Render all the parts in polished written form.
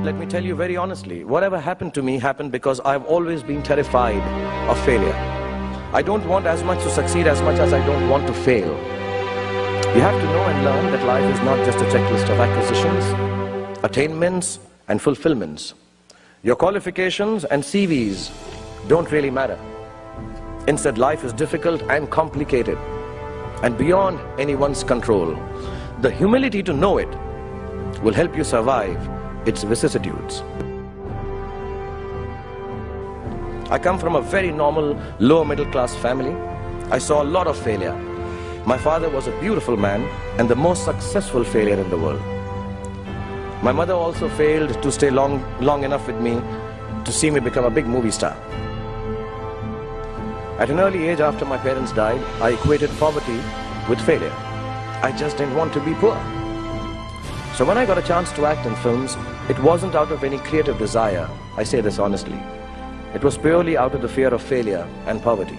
let me tell you very honestly, whatever happened to me happened because I've always been terrified of failure. I don't want as much to succeed as much as I don't want to fail. You have to know and learn that life is not just a checklist of acquisitions, attainments and fulfillments. Your qualifications and CVs don't really matter. Instead, life is difficult and complicated and beyond anyone's control. The humility to know it will help you survive its vicissitudes. I come from a very normal, lower middle class family. I saw a lot of failure. My father was a beautiful man and the most successful failure in the world. My mother also failed to stay long enough with me to see me become a big movie star. At an early age after my parents died, I equated poverty with failure. I just didn't want to be poor. So when I got a chance to act in films, it wasn't out of any creative desire, I say this honestly. It was purely out of the fear of failure and poverty.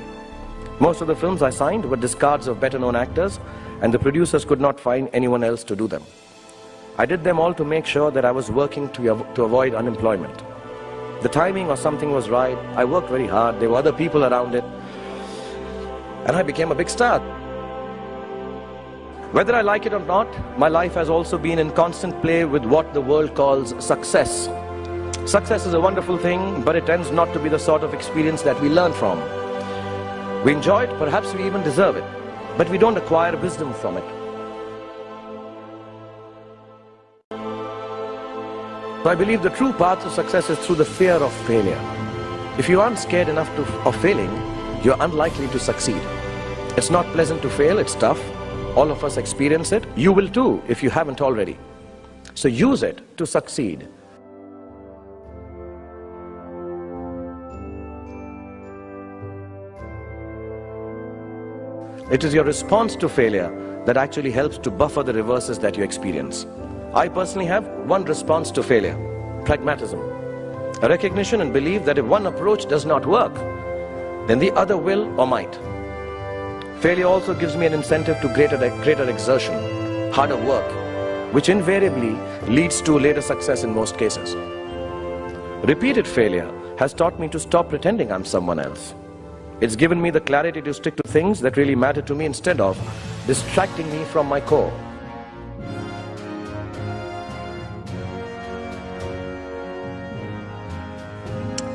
Most of the films I signed were discards of better known actors, and the producers could not find anyone else to do them. I did them all to make sure that I was working to avoid unemployment. The timing or something was right, I worked very hard, there were other people around it, and I became a big star. Whether I like it or not, my life has also been in constant play with what the world calls success. Success is a wonderful thing, but it tends not to be the sort of experience that we learn from. We enjoy it, perhaps we even deserve it, but we don't acquire wisdom from it. So I believe the true path to success is through the fear of failure. If you aren't scared enough of failing, you're unlikely to succeed. It's not pleasant to fail, it's tough. All of us experience it. You will too, if you haven't already. So use it to succeed. It is your response to failure that actually helps to buffer the reverses that you experience. I personally have one response to failure: pragmatism. A recognition and belief that if one approach does not work, then the other will or might. Failure also gives me an incentive to greater exertion, harder work, which invariably leads to later success in most cases. Repeated failure has taught me to stop pretending I'm someone else. It's given me the clarity to stick to things that really matter to me instead of distracting me from my core.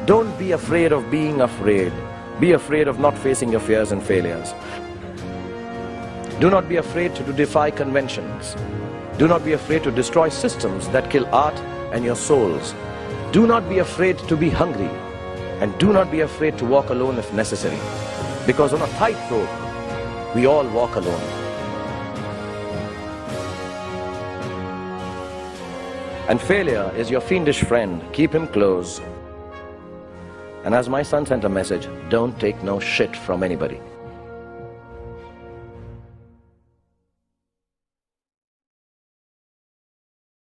Don't be afraid of being afraid. Be afraid of not facing your fears and failures. Do not be afraid to defy conventions. Do not be afraid to destroy systems that kill art and your souls. Do not be afraid to be hungry. And do not be afraid to walk alone if necessary. Because on a tightrope, we all walk alone. And failure is your fiendish friend. Keep him close. And as my son sent a message, don't take no shit from anybody.